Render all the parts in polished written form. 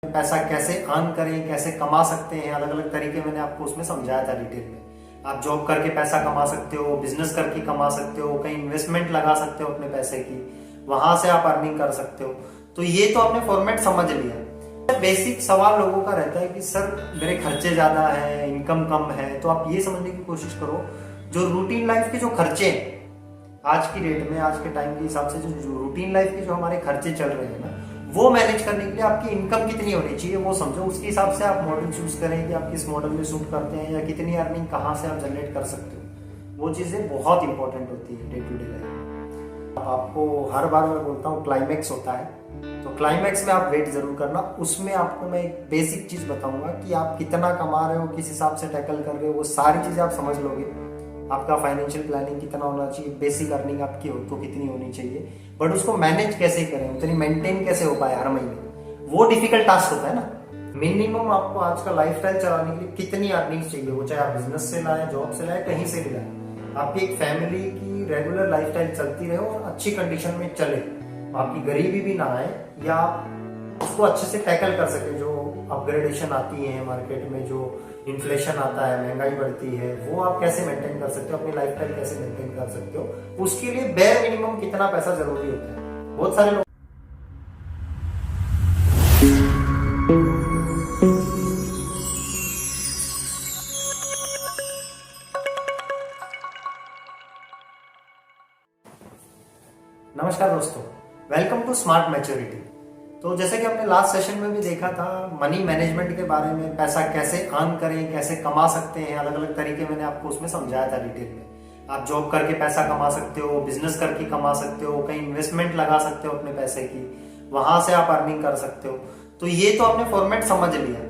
पैसा कैसे अर्न करें, कैसे कमा सकते हैं, अलग अलग तरीके मैंने आपको उसमें समझाया था डिटेल में। आप जॉब करके पैसा कमा सकते हो, बिजनेस करके कमा सकते हो, कहीं इन्वेस्टमेंट लगा सकते हो अपने पैसे की, वहां से आप अर्निंग कर सकते हो। तो ये तो आपने फॉर्मेट समझ लिया। बेसिक सवाल लोगों का रहता है कि सर मेरे खर्चे ज्यादा है, इनकम कम है। तो आप ये समझने की कोशिश करो, जो रूटीन लाइफ के जो खर्चे हैं आज की डेट में, आज के टाइम के हिसाब से जो रूटीन लाइफ के जो हमारे खर्चे चल रहे हैं ना, वो मैनेज करने के लिए आपकी इनकम कितनी होनी चाहिए वो समझो। उसके हिसाब से आप मॉडल चूज करें कि आप किस मॉडल में सूट करते हैं या कितनी अर्निंग कहाँ से आप जनरेट कर सकते हो। वो चीजें बहुत इंपॉर्टेंट होती है डे टू डे लाइफ। आपको हर बार मैं बोलता हूँ क्लाइमैक्स होता है, तो क्लाइमैक्स में आप वेट जरूर करना। उसमें आपको मैं एक बेसिक चीज बताऊंगा कि आप कितना कमा रहे हो, किस हिसाब से टैकल कर रहे हो, वो सारी चीजें आप समझ लोगे। आपका फाइनेंशियल प्लानिंग कितना होना चाहिए, बेसिक अर्निंग आपकी हो तो कितनी होनी चाहिए, बट उसको मैनेज कैसे करें, उतनी मेंटेन कैसे हो पाए हर महीने, वो डिफिकल्ट टास्क होता है ना। मिनिमम आपको आज का लाइफस्टाइल चलाने के लिए कितनी अर्निंग चाहिए, वो चाहे आप बिजनेस से लाए, जॉब से लाए, कहीं से भी लाए। आपकी एक फैमिली की रेगुलर लाइफस्टाइल चलती रहे और अच्छी कंडीशन में चले, आपकी गरीबी भी ना आए, या आप उसको अच्छे से टैकल कर सके। जो अपग्रेडेशन आती है मार्केट में, जो इन्फ्लेशन आता है, महंगाई बढ़ती है, वो आप कैसे मेंटेन कर सकते हो, अपनी लाइफस्टाइल कैसे मेंटेन कर सकते हो, उसके लिए बेयर मिनिमम कितना पैसा जरूरी होता है। बहुत सारे लोग नमस्कार दोस्तों, वेलकम टू स्मार्ट मैच्योरिटी। तो जैसे कि हमने लास्ट सेशन में भी देखा था मनी मैनेजमेंट के बारे में, पैसा कैसे अर्न करें, कैसे कमा सकते हैं, अलग अलग तरीके मैंने आपको उसमें समझाया था डिटेल में। आप जॉब करके पैसा कमा सकते हो, बिजनेस करके कमा सकते हो, कहीं इन्वेस्टमेंट लगा सकते हो अपने पैसे की, वहां से आप अर्निंग कर सकते हो। तो ये तो आपने फॉर्मेट समझ लिया।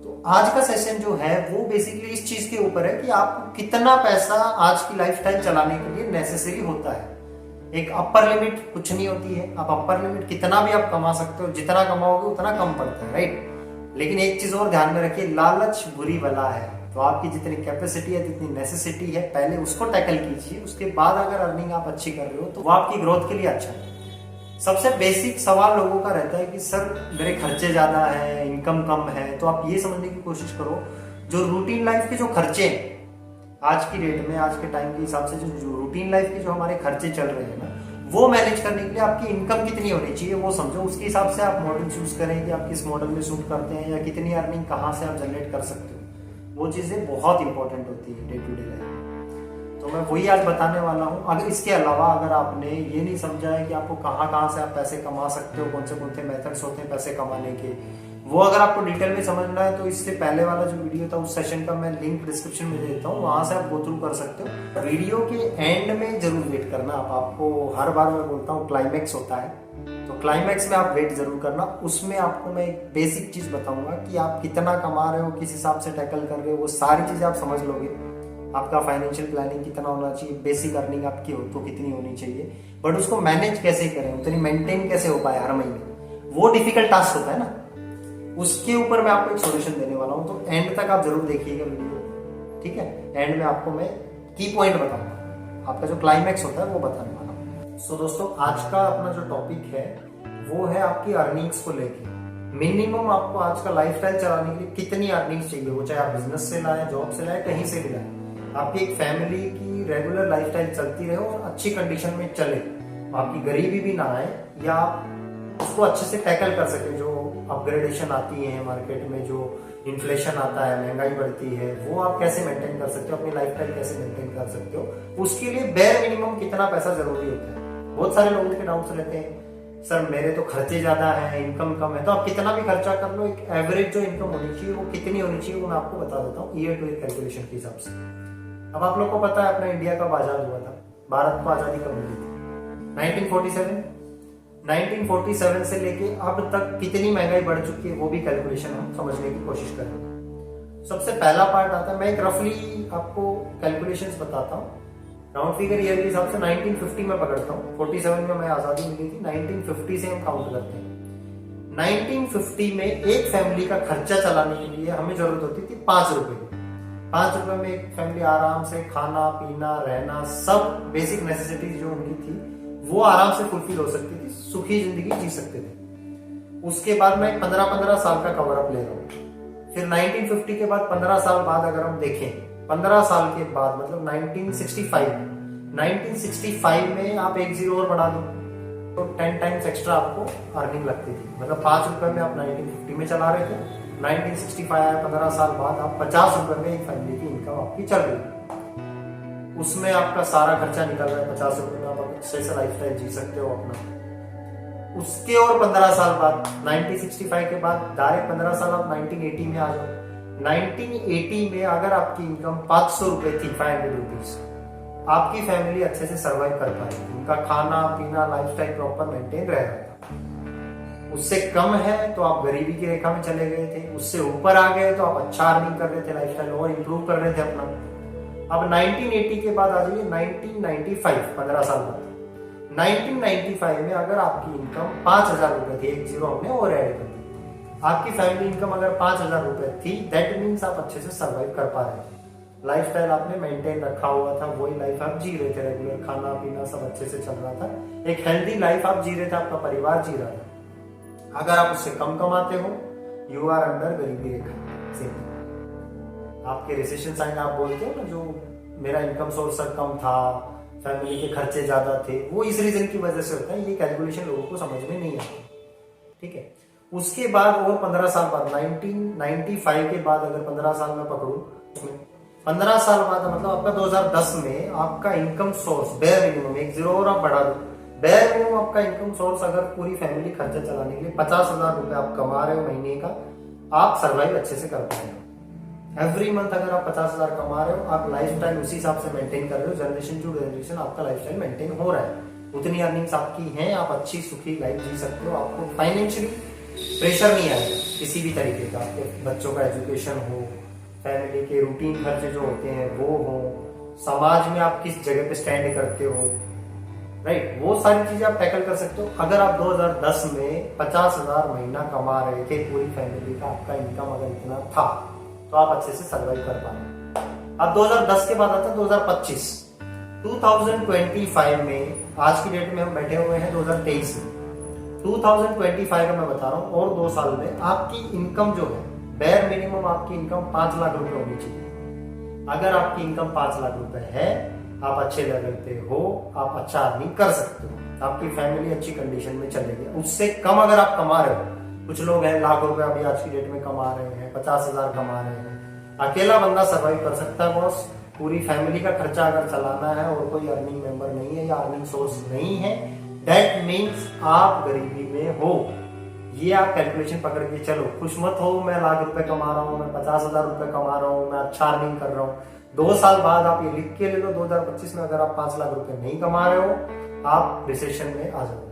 तो आज का सेशन जो है वो बेसिकली इस चीज के ऊपर है कि आपको कितना पैसा आज की लाइफस्टाइल चलाने के लिए नेसेसरी होता है। एक अपर लिमिट कुछ नहीं होती है। आप अपर लिमिट कितना भी आप कमा सकते हो, जितना कमाओगे उतना कम पड़ता है, राइट। लेकिन एक चीज और ध्यान में रखिए, लालच बुरी बला है। तो आपकी जितनी कैपेसिटी है, जितनी नेसेसिटी है, पहले उसको टैकल कीजिए। उसके बाद अगर अर्निंग आप अच्छी कर रहे हो तो वो आपकी ग्रोथ के लिए अच्छा है। सबसे बेसिक सवाल लोगों का रहता है कि सर मेरे खर्चे ज्यादा है, इनकम कम है। तो आप ये समझने की कोशिश करो, जो रूटीन लाइफ के जो खर्चे हैं आज की डेट में, आज के टाइम के हिसाब से जो रूटीन लाइफ के जो हमारे खर्चे चल रहे हैं ना, वो मैनेज करने के लिए आपकी इनकम कितनी होनी चाहिए वो समझो। उसके हिसाब से आप मॉडल चूज करें कि आप किस मॉडल में सूट करते हैं या कितनी अर्निंग कहाँ से आप जनरेट कर सकते हो। वो चीजें बहुत इंपॉर्टेंट होती है डे टू डे लाइफ। तो मैं वही आज बताने वाला हूँ। अगर इसके अलावा अगर आपने ये नहीं समझा है कि आपको कहाँ से आप पैसे कमा सकते हो, कौन से मेथड्स होते हैं पैसे कमाने के, वो अगर आपको डिटेल में समझना है तो इससे पहले वाला जो वीडियो था उस सेशन का मैं लिंक डिस्क्रिप्शन में दे देता हूँ, वहां से आप गो थ्रू कर सकते हो। वीडियो के एंड में जरूर वेट करना। आपको हर बार मैं बोलता हूँ क्लाइमैक्स होता है, तो क्लाइमैक्स में आप वेट जरूर करना। उसमें आपको मैं एक बेसिक चीज बताऊंगा कि आप कितना कमा रहे हो, किस हिसाब से टैकल कर रहे हो, वो सारी चीजें आप समझ लोगे। आपका फाइनेंशियल प्लानिंग कितना होना चाहिए, बेसिक अर्निंग आपकी हो तो कितनी होनी चाहिए, बट उसको मैनेज कैसे करें, उतनी मेंटेन कैसे हो पाए हर महीने, वो डिफिकल्ट टास्क होता है ना। उसके ऊपर मैं आपको एक सॉल्यूशन देने वाला हूं, तो एंड तक आप जरूर देखिएगा वीडियो, ठीक है। एंड में आपको मैं की पॉइंट बताऊंगा, आपका जो क्लाइमैक्स होता है वो बताने वाला हूं। सो दोस्तों, आज का अपना जो टॉपिक है वो है आपकी अर्निंग्स को लेके। मिनिमम आपको आज का लाइफस्टाइल चलाने के लिए कितनी अर्निंग्स चाहिए, वो चाहे आप बिजनेस से लाए, जॉब से लाए, कहीं से भी लाए। आपकी एक फैमिली की रेगुलर लाइफस्टाइल चलती रहे और अच्छी कंडीशन में चले, आपकी गरीबी भी ना आए, या आप उसको अच्छे से टैकल कर सके। जो अपग्रेडेशन आती है मार्केट में, जो इन्फ्लेशन आता है, महंगाई बढ़ती है, वो आप कैसे मेंटेन कर सकते हो, अपनी लाइफस्टाइल कैसे मेंटेन कर सकते हो। उसके लिए बेयर मिनिमम कितना पैसा जरूरी होता है। बहुत सारे लोगों के डाउट्स रहते हैं, सर मेरे तो खर्चे ज्यादा है, इनकम कम है। तो आप कितना भी खर्चा कर लो, एक एवरेज जो इनकम होनी चाहिए वो कितनी होनी चाहिए वो मैं आपको बता देता हूँ ईयर टू ईयर कैलकुलेशन के हिसाब से। अब आप लोग को पता है अपना इंडिया कब आजाद हुआ था, भारत को आजादी कब मिली थी? 1947। 1947 से लेके अब तक कितनी महंगाई बढ़ चुकी है वो भी कैलकुलेशन हम समझने की कोशिश करेंगे। सबसे पहला पार्ट आता है, मैं एक रफली आपको कैलकुलेशंस बताता हूँ। राउंड फिगर ईयर के हिसाब से 1950 में पकड़ता हूँ। 47 में हमें आजादी मिली थी, 1950 से हम काउंट करते हैं। 1950 में एक फैमिली का खर्चा चलाने के लिए हमें जरूरत होती थी 5 रुपए की। 5 रुपए में एक फैमिली आराम से खाना पीना रहना, सब बेसिक नेसेसिटीज जो उनकी थी वो आराम से फुलफिल हो सकती थी, सुखी जिंदगी जी सकते थे। उसके बाद मैं 15-15 साल का कवर अप ले रहा हूँ। फिर 1950 के बाद 15 साल बाद अगर हम देखें, 15 साल के बाद मतलब 1965 में आप एक जीरो और बढ़ा दो तो 10 टाइम्स एक्स्ट्रा आपको अर्निंग लगती थी। मतलब 5 रुपए में आप 1950 में चला रहे थे, 1965 आया, 15 साल बाद आप 50 रुपए में एक फैमिली की इनकम आपकी चल रही है। उसमें आपका सारा खर्चा निकल रहा है, 50 रुपए में आप अच्छे से लाइफस्टाइल जी सकते हो अपना। उसके और 15 साल बाद 1965 के बाद डायरेक्ट 15 साल आप 1980 में आ जाओ। 1980 में अगर आपकी इनकम 500 रुपए थी, 500 रुपीज, आपकी फैमिली अच्छे से सर्वाइव कर पाएगी, उनका खाना पीना लाइफस्टाइल प्रॉपर मेंटेन रह रहा था। उससे कम है तो आप गरीबी की रेखा में चले गए थे, उससे ऊपर आ गए तो आप अच्छा अर्निंग कर रहे थे, लाइफस्टाइल और इंप्रूव कर रहे थे अपना। अब 1980 के बाद आ जाइए 1995, 15 साल बाद 1995 में अगर आपकी इनकम 5,000 रुपए थी, एक जीरो हमने और ऐड कर दी, आपकी फैमिली इनकम अगर 5,000 रुपए थी, दैट मीन्स आप अच्छे से सर्वाइव कर पा रहे थे, लाइफस्टाइल आपने मेंटेन रखा हुआ था, वही लाइफ आप जी रहे थे, रेगुलर खाना पीना सब अच्छे से चल रहा था, एक हेल्दी लाइफ आप जी रहे थे, आपका परिवार जी रहा था। अगर आप उससे कम कमाते हो, यू आर अंडर गरीबी रेखा, सिंपल। आपके रिसेशन आएंगे, आप बोलते हो ना जो मेरा इनकम सोर्स कम था, फैमिली के खर्चे ज्यादा थे, वो इस रीजन की वजह से होता है। ये कैलकुलेशन लोगों को समझ में नहीं आती, ठीक है। उसके बाद और 15 साल बाद 1995 के बाद अगर 15 साल में पकड़ू, 15 साल बाद मतलब आपका 2010 में आपका इनकम सोर्स बेयर मिनिमम, एक जीरो और आप बढ़ा दो, बेयर मिनिमम आपका इनकम सोर्स अगर पूरी फैमिली खर्चा चलाने के लिए 50,000 रुपए आप कमा रहे हो महीने का, आप सर्वाइव अच्छे से कर पाएंगे। एवरी मंथ अगर आप 50,000 कमा रहे हो, आप लाइफस्टाइल उसी हिसाब से मेंटेन कर रहे हो, जनरेशन टू जनरेशन आपका लाइफस्टाइल मेंटेन हो रहा है, उतनी अर्निंग्स आपकी हैं, आप अच्छी सुखी लाइफ जी सकते हो, आपको फाइनेंशियली प्रेशर नहीं आएगा किसी भी तरीके का। आपके बच्चों का एजुकेशन हो, फैमिली के रूटीन खर्चे जो होते हैं वो हो, समाज में आप किस जगह पे स्टैंड करते हो, राइट, वो सारी चीजें आप टैकल कर सकते हो। अगर आप 2010 में 50,000 महीना कमा रहे थे, पूरी फैमिली का आपका इनकम अगर इतना था, तो आप अच्छे से सर्वाइव कर पाए। अब 2010 के बाद आता है 2025, 2025 में, आज की डेट में हम बैठे हुए हैं 2023 में, 2025 का मैं बता रहा हूँ, और 2 साल में आपकी इनकम जो है, बेयर मिनिमम आपकी इनकम 5 लाख रुपए होनी चाहिए। अगर आपकी इनकम 5 लाख रुपए है, आप अच्छे लेवल पे हो, आप अच्छा अर्निंग कर सकते हो, आपकी फैमिली अच्छी कंडीशन में चलेगी। उससे कम अगर आप कमा रहे हो, कुछ लोग हैं लाख रुपए अभी आज की डेट में कमा रहे हैं, 50,000 कमा रहे हैं, अकेला बंदा सर्वाइव कर सकता है बॉस। पूरी फैमिली का खर्चा अगर चलाना है और कोई अर्निंग मेंबर नहीं है या अर्निंग सोर्स नहीं है, दैट मीन्स आप गरीबी में हो। ये आप कैलकुलेशन पकड़ के चलो, खुश मत हो मैं लाख रुपए कमा रहा हूँ, मैं 50,000 रुपए कमा रहा हूँ, मैं अच्छा अर्निंग कर रहा हूँ। 2 साल बाद आप ये लिख के ले लो, 2025 में अगर आप 5 लाख रुपए नहीं कमा रहे हो, आप रिसेशन में आ जाओगे।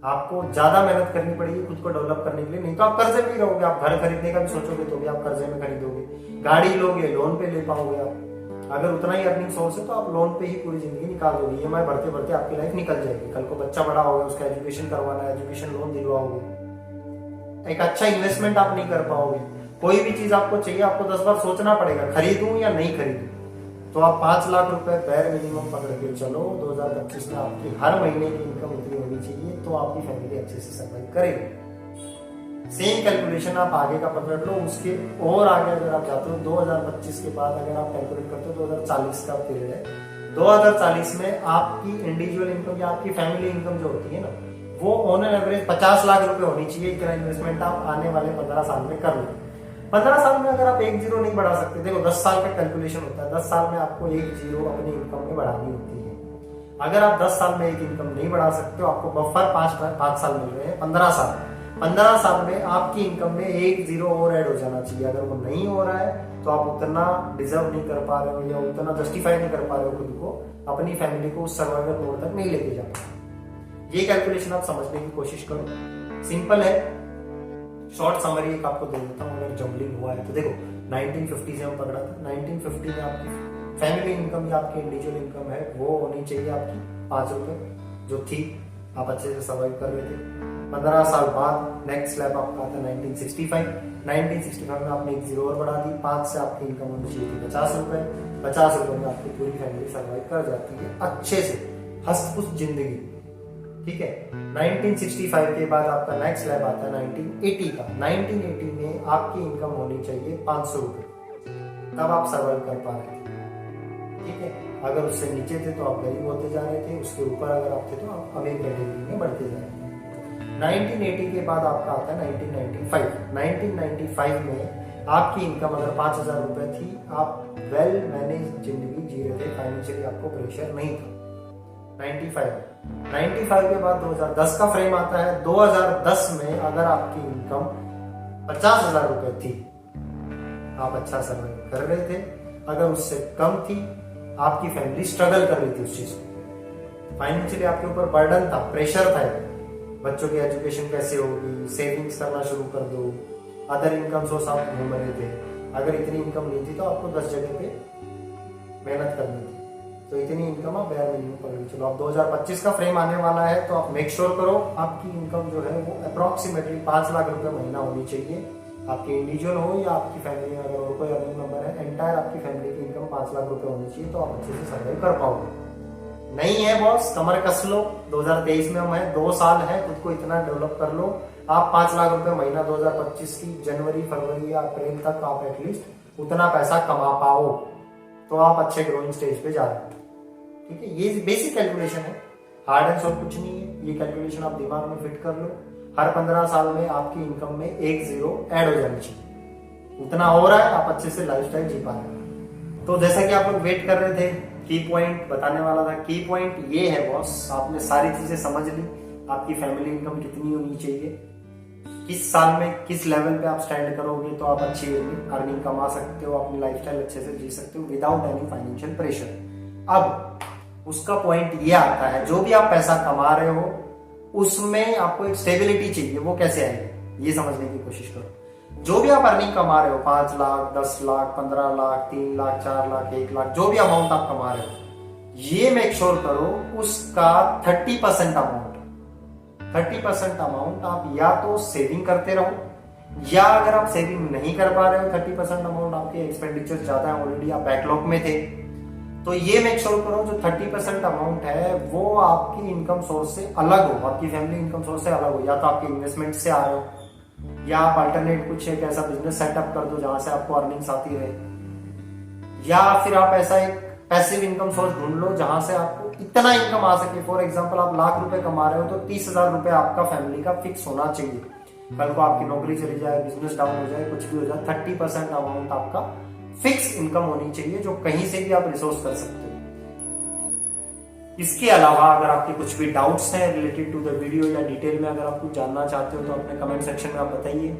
आपको ज्यादा मेहनत करनी पड़ेगी खुद को डेवलप करने के लिए, नहीं तो आप कर्जे में ही रहोगे। आप घर खरीदने का भी सोचोगे तो भी आप कर्जे में खरीदोगे, गाड़ी लोगे लोन पे ले पाओगे आप। अगर उतना ही अर्निंग सोर्स है तो आप लोन पे ही पूरी जिंदगी निकाल दोगे, ईएमआई भरते भरते आपकी लाइफ निकल जाएगी। कल को बच्चा बड़ा होगा, उसका एजुकेशन करवाना है, एजुकेशन लोन दिलवाओगे, एक अच्छा इन्वेस्टमेंट आप नहीं कर पाओगे। कोई भी चीज आपको चाहिए, आपको 10 बार सोचना पड़ेगा खरीदूं या नहीं खरीदूं। तो आप 5 लाख रुपए बेयर मिनिमम पकड़ के चलो, 2025 में आपकी हर महीने की इनकम उतनी होनी चाहिए, तो आपकी फैमिली अच्छे से सर्वाइव करेगी। सेम कैलकुलेशन आप आगे का पकड़ लो, उसके और आगे अगर आप जाते हो 2025 के बाद अगर आप कैलकुलेट करते हो, 2040 का पीरियड है, 2040 में आपकी इंडिविजुअल इनकम या आपकी फैमिली इनकम जो होती है ना, वो ऑन एन एवरेज 50 लाख रुपए होनी चाहिए। इतना इन्वेस्टमेंट आप आने वाले 15 साल में कर लो। 15 साल में अगर आप एक जीरो नहीं बढ़ा सकते, देखो 10 साल का कैलकुलेशन होता है, 10 साल में आपको एक जीरो अपनी इनकम में बढ़ानी होती है। अगर आप 10 साल में एक इनकम नहीं बढ़ा सकते हो, आपको बफर 5 साल मिल रहे हैं, 15 साल में आपकी इनकम में एक जीरो और ऐड हो जाना चाहिए। अगर वो नहीं हो रहा है तो आप उतना डिजर्व नहीं कर पा रहे हो या उतना जस्टिफाई नहीं कर पा रहे हो खुद को, अपनी फैमिली को उस सर्वाइवल मोड तक नहीं लेके जा पाए। ये कैलकुलेशन आप समझने की कोशिश करो, सिंपल है। शॉर्ट समरी एक आपको दे देता हूँ, अगर जम्बलिंग हुआ है तो देखो 1950 से हम पकड़ा था, 1950 में आपकी फैमिली इनकम या आपकी इंडिविजुअल इनकम है वो होनी चाहिए आपकी 5 रुपए जो थी, आप अच्छे से सर्वाइव कर रहे थे। 15 साल बाद नेक्स्ट स्लैब आपका आता है 1965 में आपने एक जीरो और बढ़ा दी, 5 से आपकी इनकम होनी चाहिए थी 50 रुपए, 50 रुपए में आपकी पूरी फैमिली सर्वाइव कर जाती है अच्छे से, हंस खुश जिंदगी, ठीक है। 1965 के बाद आपका नेक्स्ट स्लैब आता है 1980 का। 1980 में आपकी इनकम होनी चाहिए 500 रुपये, तब आप सर्वाइव कर पा रहे थे, ठीक है। अगर उससे नीचे थे तो आप गरीब होते जा रहे थे, उसके ऊपर अगर आप थे तो आप अमीर कैटेगरी में बढ़ते जा रहे थे। 1980 के बाद आपका आता है 1995। 1995 में आपकी इनकम अगर 5,000 रुपये थी, आप वेल मैनेज जिंदगी जी रहे थे, फाइनेंशियली आपको प्रेशर नहीं था। 95 के बाद 2010 का फ्रेम आता है। 2010 में अगर आपकी इनकम 50,000 रुपये थी, आप अच्छा सर्वाइव कर रहे थे। अगर उससे कम थी, आपकी फैमिली स्ट्रगल कर रही थी उस चीज को, फाइनेंशियली आपके ऊपर बर्डन था, प्रेशर था, बच्चों की एजुकेशन कैसे होगी, सेविंग्स करना शुरू कर दो, अदर इनकम सोर्स आप घूम रहे थे। अगर इतनी इनकम नहीं थी तो आपको 10 जगह पे मेहनत करनी थी, तो इतनी इनकम आप बेयर मिनिमम पकड़ के चलो। अब 2025 का फ्रेम आने वाला है, तो आप मेक श्योर करो आपकी इनकम जो है वो अप्रोक्सीमेटली 5 लाख रुपए महीना होनी चाहिए। आपके इंडिविजुअल हो या आपकी फैमिली में अगर और कोई अर्निंग मेंबर है, एंटायर आपकी फैमिली की इनकम 5 लाख रुपए होनी चाहिए, तो आप अच्छे से सर्वाइव कर पाओगे। नहीं है बॉस, कमर कस लो, 2023 में हम हैं, 2 साल है, खुद को इतना डेवलप कर लो। आप 5 लाख रुपए महीना 2025 की जनवरी, फरवरी या अप्रैल तक आप एटलीस्ट उतना पैसा कमा पाओ, तो आप अच्छे ग्रोइंग स्टेज पे जा रहे हो, ठीक है। ये बेसिक कैलकुलेशन है, हार्ड एंड सॉफ्ट कुछ नहीं है। ये कैलकुलेशन आप दिमाग में फिट कर लो। हर 15 साल में आपकी इनकम में 1 जीरो ऐड हो जानी चाहिए, उतना हो रहा है, आप अच्छे से लाइफस्टाइल जी पा रहे हैं। तो जैसा कि आप लोग वेट कर रहे थे, की पॉइंट बताने वाला था। की पॉइंट ये है बॉस, आपने सारी चीजें समझ ली। आपकी फैमिली इनकम कितनी होनी चाहिए, किस साल में किस लेवल पे आप स्टैंड करोगे तो आप अच्छी अर्निंग कमा सकते हो, अपनी लाइफस्टाइल अच्छे से जी सकते हो विदाउट एनी फाइनेंशियल प्रेशर। अब उसका पॉइंट ये आता है, जो भी आप पैसा कमा रहे हो उसमें आपको एक स्टेबिलिटी चाहिए, वो कैसे आएगी ये समझने की कोशिश करो। जो भी आप अर्निंग कमा रहे हो, 5 लाख, 10 लाख, 15 लाख, 3 लाख, 4 लाख, 1 लाख, जो भी अमाउंट आप कमा रहे हो, ये मेक श्योर करो उसका 30% अमाउंट आप या तो सेविंग करते रहो, या अगर आप सेविंग नहीं कर पा रहे हो, 30% अमाउंट आपके एक्सपेंडिचर ज्यादा है, ऑलरेडी आप बैकलॉग में थे, तो ये मेक श्योर करो जो 30% अमाउंट है वो आपकी इनकम सोर्स से अलग हो, आपकी फैमिली इनकम सोर्स से अलग हो। या तो आपके इन्वेस्टमेंट से आ रहे हो, या आप अल्टरनेट कुछ एक ऐसा बिजनेस सेटअप कर दो जहां से आपको अर्निंग्स आती रहे, या फिर आप ऐसा एक पैसिव इनकम सोर्स ढूंढ लो जहां से आपको इतना इनकम आ सके। फॉर एग्जांपल आप लाख रुपए कमा रहे हो तो 30,000 रुपए आपका फैमिली का फिक्स होना चाहिए। कल को आपकी नौकरी चली जाए, बिजनेस डाउन हो जाए, कुछ भी हो जाए, 30% अमाउंट आपका फिक्स इनकम होनी चाहिए जो कहीं से भी आप रिसोर्स कर सकते हो। इसके अलावा अगर आपके कुछ भी डाउट्स हैं रिलेटेड टू द वीडियो या डिटेल में अगर आप कुछ जानना चाहते हो तो अपने कमेंट सेक्शन में आप बताइए।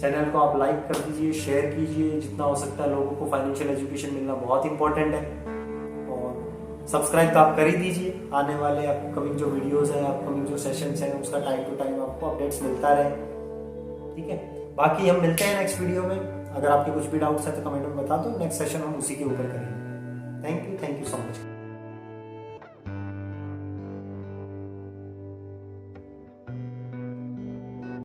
चैनल को आप लाइक कर दीजिए, शेयर कीजिए, जितना हो सकता है लोगों को फाइनेंशियल एजुकेशन मिलना बहुत इंपॉर्टेंट है। और सब्सक्राइब तो आप कर ही दीजिए, आने वाले अपकमिंग जो वीडियोस हैं, अपकमिंग जो सेशंस हैं, उसका टाइम टू टाइम आपको अपडेट्स मिलता रहे, ठीक है। बाकी हम मिलते हैं नेक्स्ट वीडियो में। अगर आपके कुछ भी डाउट्स है तो कमेंट में बता दो, नेक्स्ट सेशन हम उसी के ऊपर करेंगे। Thank you so much.